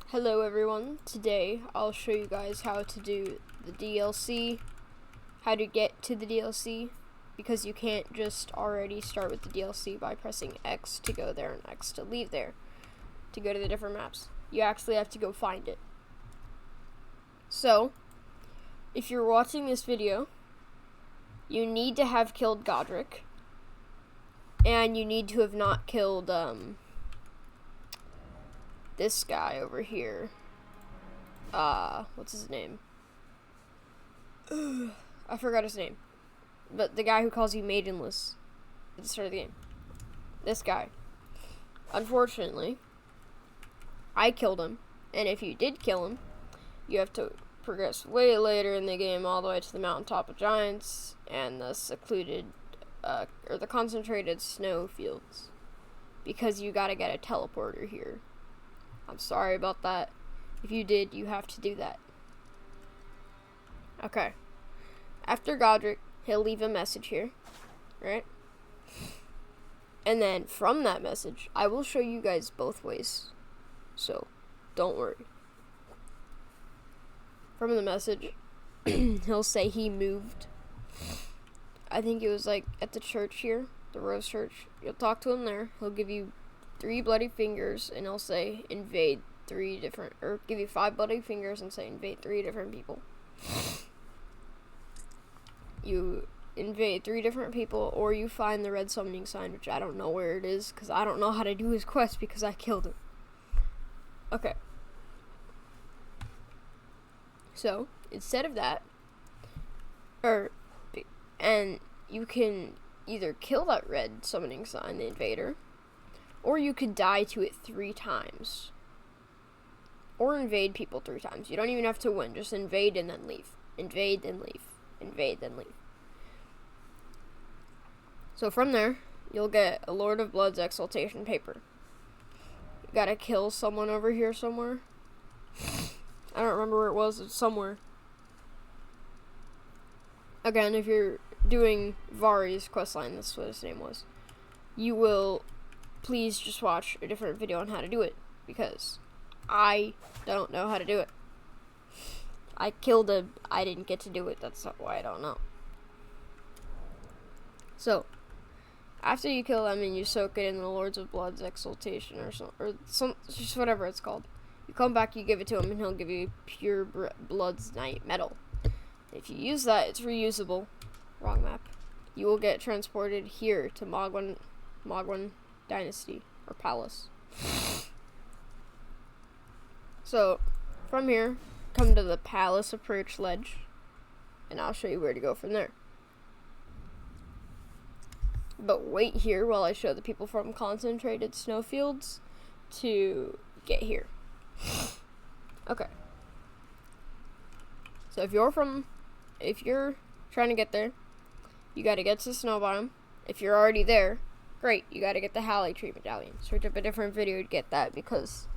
Hello everyone, today I'll show you guys how to do the DLC, how to get to the DLC, because you can't just already start with the DLC by pressing X to go there and X to leave there, to go to the different maps. You actually have to go find it. So, if you're watching this video, you need to have killed Godric, and you need to have not killed, this guy over here. What's his name? I forgot his name. But the guy who calls you maidenless at the start of the game. This guy. Unfortunately, I killed him. And if you did kill him, you have to progress way later in the game all the way to the mountaintop of giants and the secluded, or the concentrated snow fields. Because you gotta get a teleporter here. I'm sorry about that. If you did, you have to do that. Okay. After Godric, he'll leave a message here, right? And then from that message, I will show you guys both ways. So, don't worry. From the message, he'll say he moved. I think it was like at the church here, the Rose Church. You'll talk to him there. He'll give you 3 bloody fingers, and he'll say invade 3 different, or give you 5 bloody fingers and say invade 3 different people. You invade 3 different people, or you find the red summoning sign, which I don't know where it is, because I don't know how to do his quest because I killed him. Okay. So, instead of that, and you can either kill that red summoning sign, the invader, or you could die to it 3 times. Or invade people 3 times. You don't even have to win. Just invade and then leave. Invade, then leave. Invade, then leave. So from there, you'll get a Lord of Blood's exaltation paper. You gotta kill someone over here somewhere. I don't remember where it was. It's somewhere. Again, if you're doing Vari's questline, that's what his name was, you will please just watch a different video on how to do it, because I don't know how to do it. I killed him, I didn't get to do it, that's not why I don't know. So, after you kill them and you soak it in the Lords of Blood's exaltation or some just whatever it's called, you come back, you give it to him, and he'll give you pure Blood's Knight metal. If you use that, it's reusable. Wrong map. You will get transported here to Mohg Dynasty or Palace. So, from here, come to the Palace Approach Ledge, and I'll show you where to go from there. But wait here while I show the people from concentrated snowfields to get here. Okay. So if you're trying to get there, you gotta get to the snow biome. If you're already there, great, you gotta get the Halley Tree Medallion. Search up a different video to get that, because,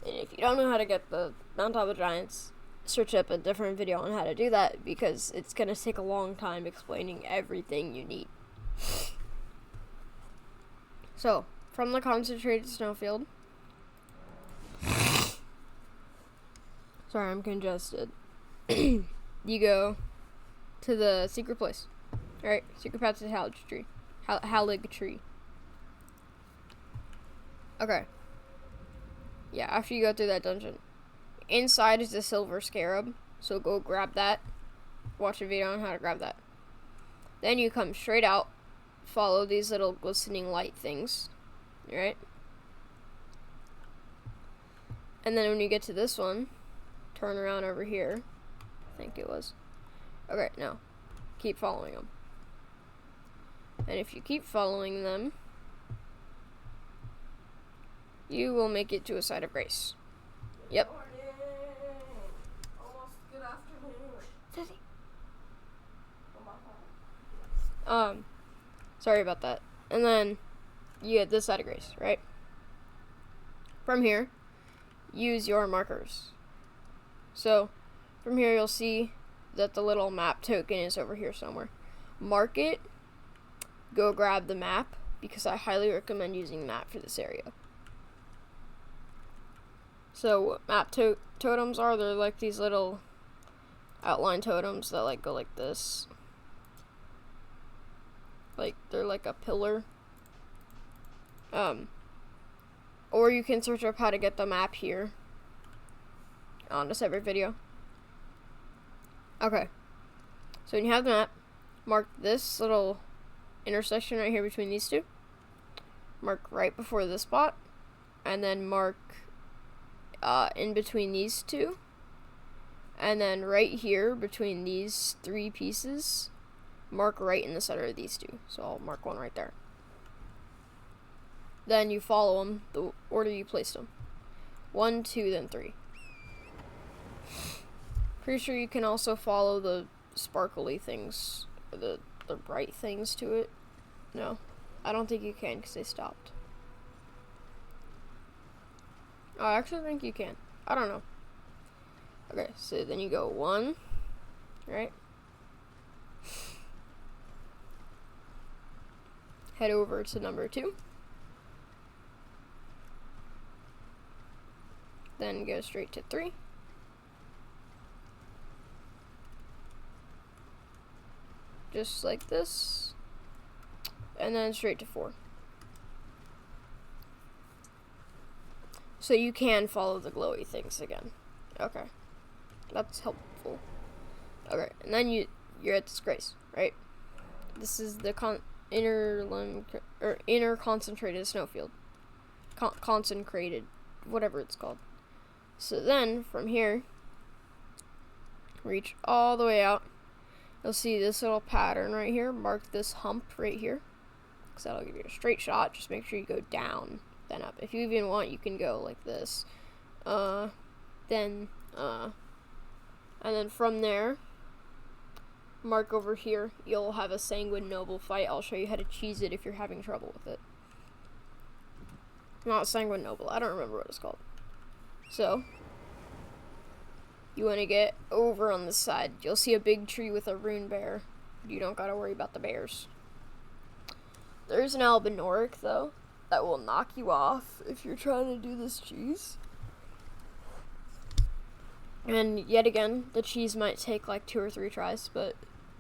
and if you don't know how to get the Mountaintop of Giants, search up a different video on how to do that, because it's gonna take a long time explaining everything you need. So, from the concentrated snowfield, sorry, I'm congested. You go to the secret place. Alright, secret path to the Hallig Tree. Okay. Yeah, after you go through that dungeon, inside is the silver scarab, so go grab that. Watch a video on how to grab that. Then you come straight out, follow these little glistening light things, right? And then when you get to this one, turn around over here. I think it was. Okay, no. Keep following them. And if you keep following them, you will make it to a site of grace. Yep. Almost good afternoon. Sorry about that. And then you get this side of grace, right? From here, use your markers. So, from here you'll see that the little map token is over here somewhere. Mark it, go grab the map, because I highly recommend using the map for this area. So what map totems are, they're like these little outline totems that like go like this. Like they're like a pillar. Or you can search up how to get the map here on a separate video. Okay. So when you have the map, mark this little intersection right here between these two. Mark right before this spot. And then mark in between these two. And then right here between these three pieces, mark right in the center of these two. So I'll mark one right there. Then you follow them the order you placed them. 1, 2, then 3. Pretty sure you can also follow the sparkly things, or the bright things to it. No, I don't think you can because they stopped. Oh, I actually think you can. I don't know. Okay, so then you go 1, right? Head over to number 2. Then go straight to 3. Just like this. And then straight to 4. So you can follow the glowy things again. Okay. That's helpful. Okay, and then you're at this grace, right? This is the inner concentrated snowfield. Concentrated, whatever it's called. So then, from here, reach all the way out. You'll see this little pattern right here. Mark this hump right here, because that'll give you a straight shot. Just make sure you go down, then up. If you even want, you can go like this. And then from there, mark over here. You'll have a Sanguine Noble fight. I'll show you how to cheese it if you're having trouble with it. Not Sanguine Noble. I don't remember what it's called. So, you want to get over on this side. You'll see a big tree with a rune bear. You don't gotta worry about the bears. There's an Albinoric, though, that will knock you off if you're trying to do this cheese. And yet again, the cheese might take like 2 or 3 tries, but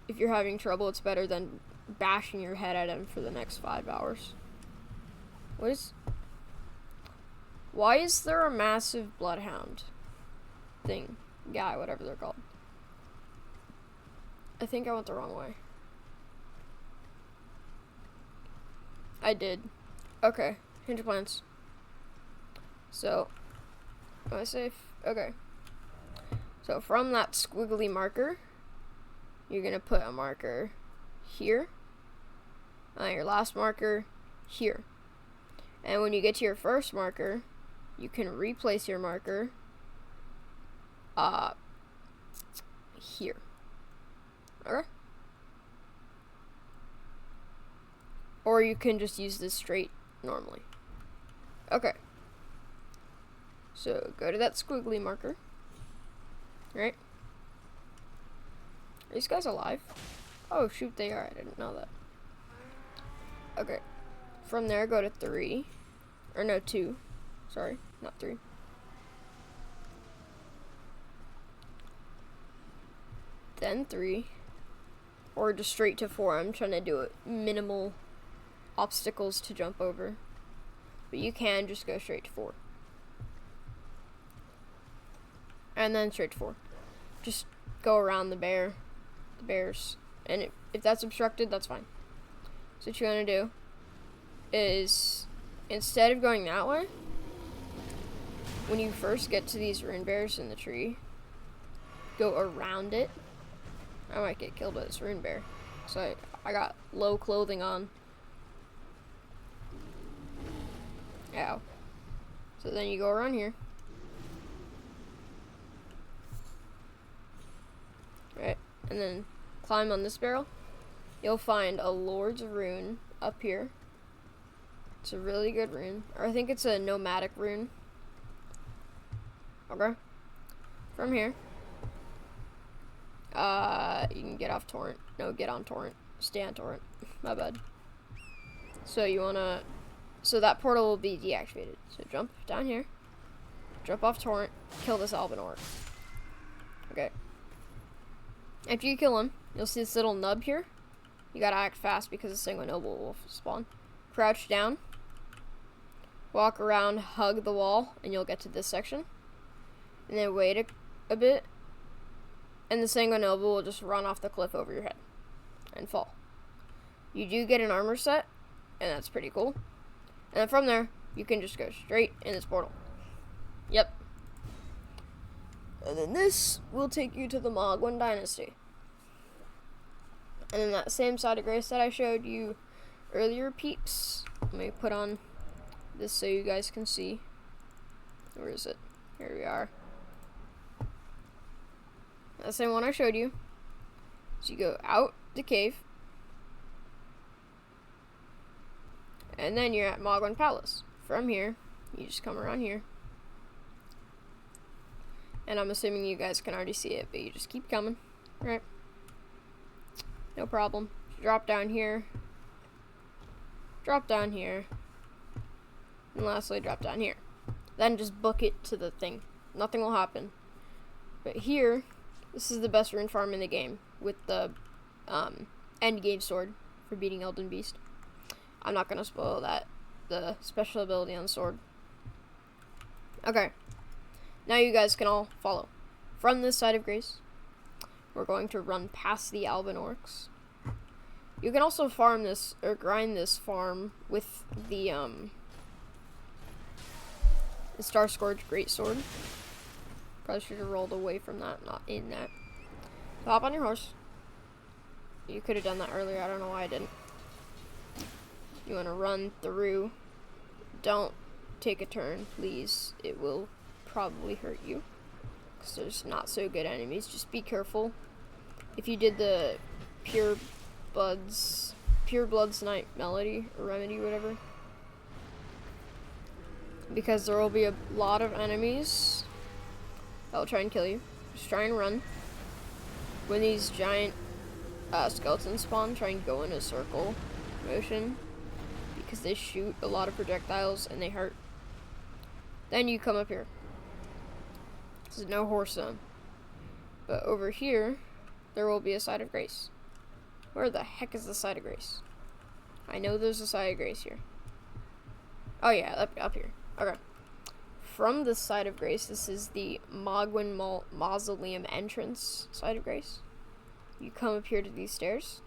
if you're having trouble, it's better than bashing your head at him for the next 5 hours. Why is there a massive bloodhound thing? Guy, whatever they're called. I think I went the wrong way. I did. Okay, change of plans. So, am I safe? Okay. So from that squiggly marker, you're going to put a marker here. And your last marker here. And when you get to your first marker, you can replace your marker here. Okay? Or you can just use this straight normally. Okay. So go to that squiggly marker. Right? Are these guys alive? Oh shoot, they are. I didn't know that. Okay. From there, go to 3. Or no, 2. Sorry, not 3. Then 3. Or just straight to 4. I'm trying to do it minimal obstacles to jump over. But you can just go straight to 4. And then straight to 4. Just go around the bears. And if that's obstructed, that's fine. So what you want to do is, instead of going that way, when you first get to these rune bears in the tree, go around it. I might get killed by this rune bear. So I got low clothing on. Ow. So then you go around here. Right, and then climb on this barrel. You'll find a Lord's Rune up here. It's a really good rune. Or I think it's a nomadic rune. Okay. From here, you can get off torrent. No, get on torrent. Stay on torrent. My bad. So you wanna, so that portal will be deactivated. So jump down here. jump off torrent, kill this Elden orc. Okay. After you kill him, you'll see this little nub here. You gotta act fast because the single noble will spawn. Crouch down. Walk around, hug the wall, and you'll get to this section. And then wait a bit. And the single noble will just run off the cliff over your head. And fall. You do get an armor set. And that's pretty cool. And then from there, you can just go straight in this portal. Yep. And then this will take you to the Mohg Dynasty. And then that same side of grace that I showed you earlier, peeps. Let me put on this so you guys can see. Where is it? Here we are. That same one I showed you. So you go out the cave. And then you're at Mohg Palace. From here, you just come around here. And I'm assuming you guys can already see it, but you just keep coming. Right? No problem. Drop down here. Drop down here. And lastly, drop down here. Then just book it to the thing. Nothing will happen. But here, this is the best rune farm in the game. With the end game sword for beating Elden Beast. I'm not going to spoil that. The special ability on the sword. Okay. Now you guys can all follow. From this side of grace, we're going to run past the Elven orcs. You can also farm this, or grind this farm with the Star Scourge Greatsword. Probably should have rolled away from that, not in that. So hop on your horse. You could have done that earlier, I don't know why I didn't. You want to run through. Don't take a turn, please. It will probably hurt you. Because there's not so good enemies. Just be careful. If you did the Pure Blood's Night Melody, or Remedy, whatever. Because there will be a lot of enemies that will try and kill you. Just try and run. When these giant skeletons spawn, try and go in a circle motion. Because they shoot a lot of projectiles and they hurt. Then you come up here. This is no horse zone. But over here, there will be a side of grace. Where the heck is the side of grace? I know there's a side of grace here. Oh yeah, up here. Okay. From this side of grace, this is the Mohg Mausoleum entrance side of grace. You come up here to these stairs.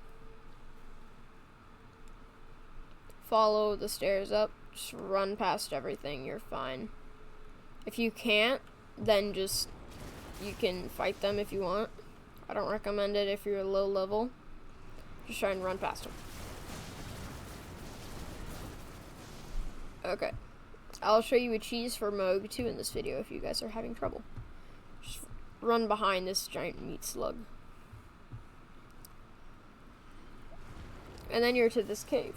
Follow the stairs up. Just run past everything. You're fine. If you can't, then just, you can fight them if you want. I don't recommend it if you're low level. Just try and run past them. Okay. I'll show you a cheese for Mohg too in this video if you guys are having trouble. Just run behind this giant meat slug. And then you're to this cave.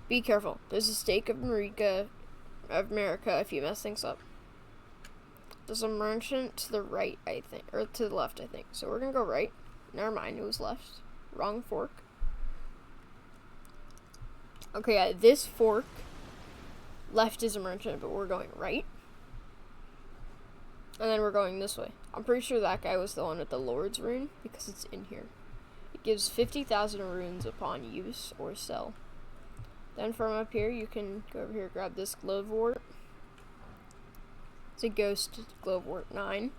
Be careful. There's a stake of America if you mess things up. There's a merchant to the right, I think. Or to the left, I think. So we're gonna go right. Never mind, it was left. Wrong fork. Okay, yeah, this fork. Left is a merchant, but we're going right. And then we're going this way. I'm pretty sure that guy was the one with the Lord's rune, because it's in here. It gives 50,000 runes upon use or sell. Then from up here, you can go over here, grab this Glowwort. It's a Ghost Glowwort 9.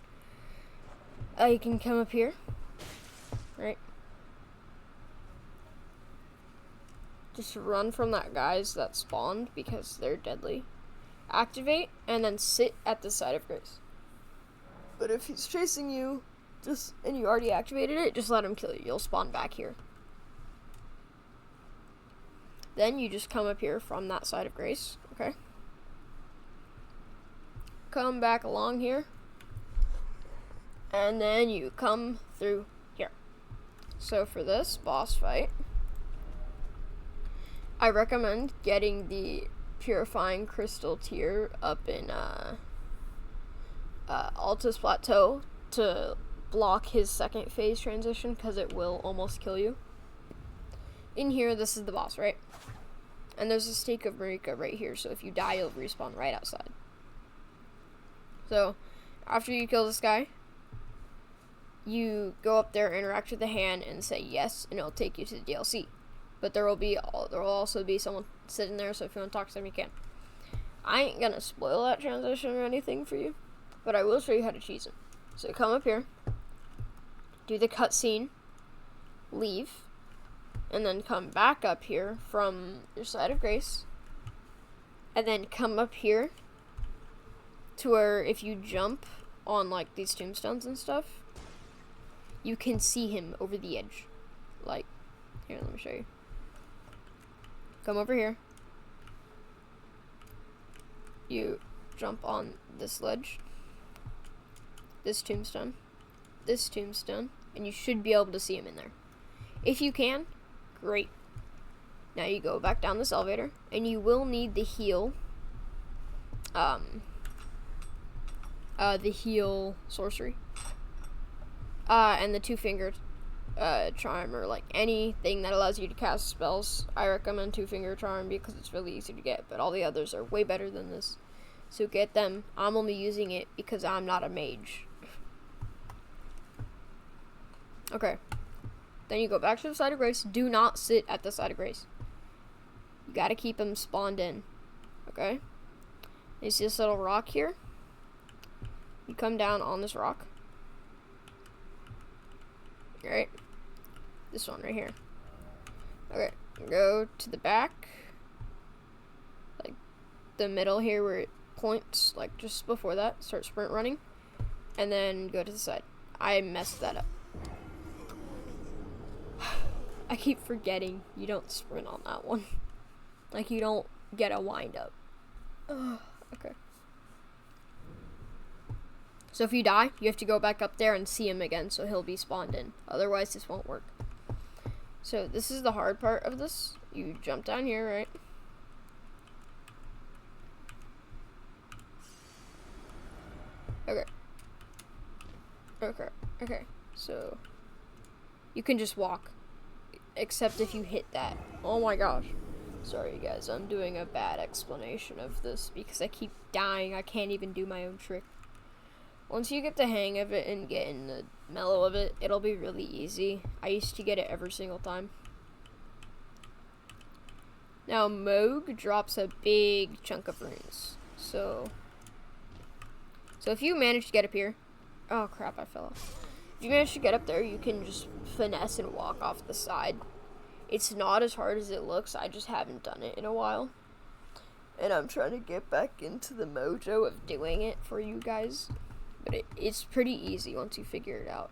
You can come up here, right? Just run from that guys that spawned because they're deadly. Activate, and then sit at the side of grace. But if he's chasing you, and you already activated it, just let him kill you. You'll spawn back here. Then you just come up here from that side of grace, okay? Come back along here. And then you come through here. So for this boss fight, I recommend getting the Purifying Crystal tier up in Altus Plateau to block his second phase transition, because it will almost kill you. In here, this is the boss, right? And there's a stake of Marika right here, so if you die, you'll respawn right outside. So, after you kill this guy, you go up there, interact with the hand, and say yes, and it'll take you to the DLC. But there will also be someone sitting there, so if you want to talk to them, you can. I ain't gonna spoil that transition or anything for you, but I will show you how to cheese it. So come up here, do the cutscene, leave, and then come back up here from your side of grace, and then come up here to where if you jump on like these tombstones and stuff, you can see him over the edge. Like, here, let me show you. Come over here. You jump on this ledge, this tombstone, and you should be able to see him in there. If you can, great. Now you go back down this elevator, and you will need the heal, sorcery, and the two-fingered charm, or like anything that allows you to cast spells. I recommend two-finger charm because it's really easy to get, but all the others are way better than this. So get them. I'm only using it because I'm not a mage. Okay. Then you go back to the side of grace. Do not sit at the side of grace. You gotta keep them spawned in. Okay? You see this little rock here? You come down on this rock. Alright? This one right here. Okay. Go to the back. Like, the middle here where it points, like, just before that. Start sprint running. And then go to the side. I messed that up. I keep forgetting you don't sprint on that one. Like, you don't get a wind up. Okay. So if you die, you have to go back up there and see him again, so he'll be spawned in. Otherwise, this won't work. So this is the hard part of this. You jump down here, right? Okay. So you can just walk. Except if you hit that. Oh my gosh. Sorry guys, I'm doing a bad explanation of this because I keep dying. I can't even do my own trick. Once you get the hang of it and get in the mellow of it, it'll be really easy. I used to get it every single time. Now Mohg drops a big chunk of runes. So if you manage to get up here, oh crap, I fell off. If you manage to get up there, you can just finesse and walk off the side. It's not as hard as it looks. I just haven't done it in a while. And I'm trying to get back into the mojo of doing it for you guys. But it's pretty easy once you figure it out.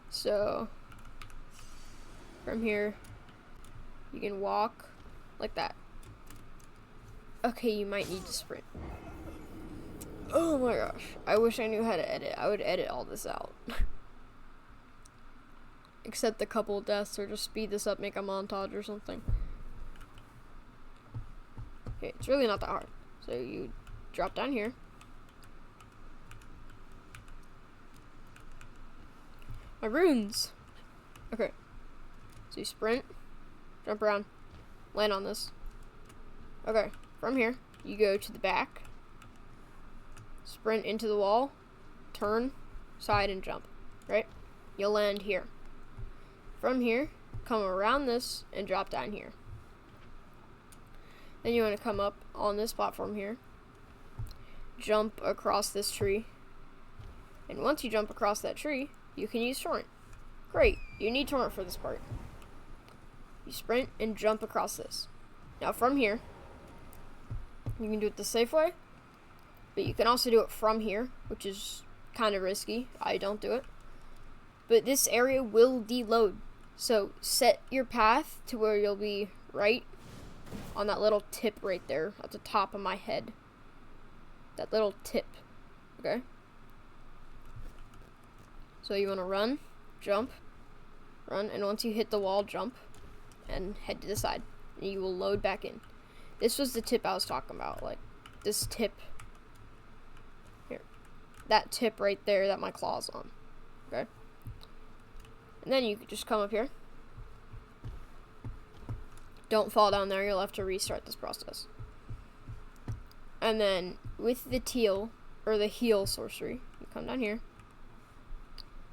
So, from here, you can walk like that. Okay, you might need to sprint. Oh my gosh. I wish I knew how to edit. I would edit all this out. Except the couple deaths, or just speed this up, make a montage or something. Okay, it's really not that hard. So you drop down here. My runes! Okay. So you sprint, jump around, land on this. Okay, from here, you go to the back. Sprint into the wall, turn, side, and jump, right? You'll land here. From here, come around this and drop down here. Then you want to come up on this platform here, jump across this tree, and once you jump across that tree, you can use torrent. Great, you need torrent for this part. You sprint and jump across this. Now from here, you can do it the safe way, but you can also do it from here, which is kind of risky. I don't do it. But this area will deload. So set your path to where you'll be right on that little tip right there at the top of my head. That little tip. Okay? So you want to run, jump, run, and once you hit the wall, jump, and head to the side. And you will load back in. This was the tip I was talking about. Like, this tip. Here. That tip right there that my claw's on. Okay? And then you could just come up here. Don't fall down there. You'll have to restart this process. And then with the teal, or the heal sorcery, you come down here,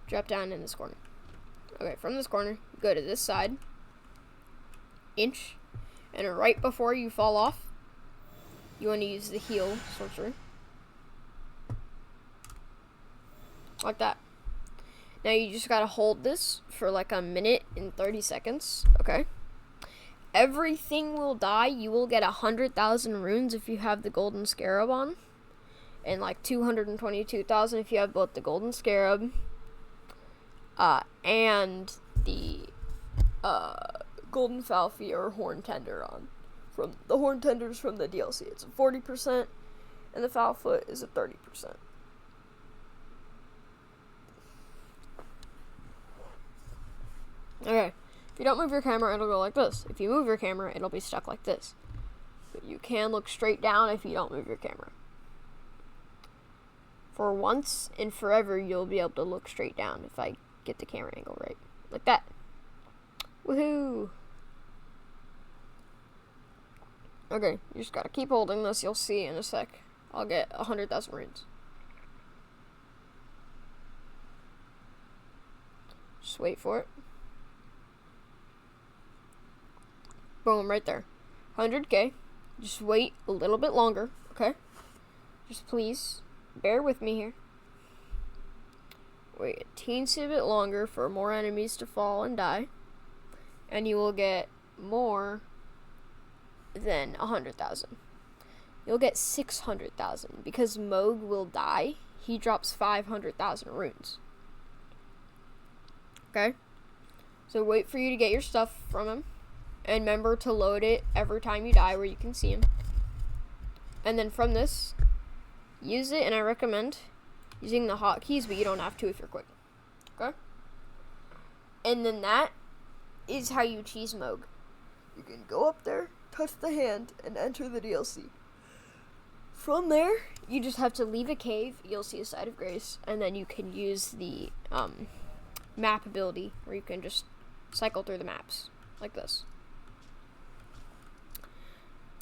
drop down in this corner. Okay, from this corner, go to this side, inch, and right before you fall off, you want to use the heal sorcery. Like that. Now you just gotta hold this for like a minute and 30 seconds, okay? Everything will die. You will get 100,000 runes if you have the golden scarab on. And like 222,000 if you have both the golden scarab and the golden falfy or horn tender on. From the horn tenders from the DLC. It's a 40% and the foul foot is a 30%. Okay. If you don't move your camera, it'll go like this. If you move your camera, it'll be stuck like this. But you can look straight down if you don't move your camera. For once and forever, you'll be able to look straight down if I get the camera angle right. Like that. Woohoo! Okay, you just gotta keep holding this. You'll see in a sec. I'll get 100,000 runes. Just wait for it. Boom, right there. 100k. Just wait a little bit longer, okay? Just please bear with me here. Wait a teensy bit longer for more enemies to fall and die. And you will get more than 100,000. You'll get 600,000 because Mohg will die. He drops 500,000 runes. Okay? So wait for you to get your stuff from him. And remember to load it every time you die where you can see him. And then from this, use it, and I recommend using the hotkeys, but you don't have to if you're quick. Okay? And then that is how you cheese Mohg. You can go up there, touch the hand, and enter the DLC. From there, you just have to leave a cave, you'll see a side of grace, and then you can use the map ability where you can just cycle through the maps like this.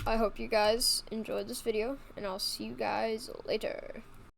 I hope you guys enjoyed this video, and I'll see you guys later.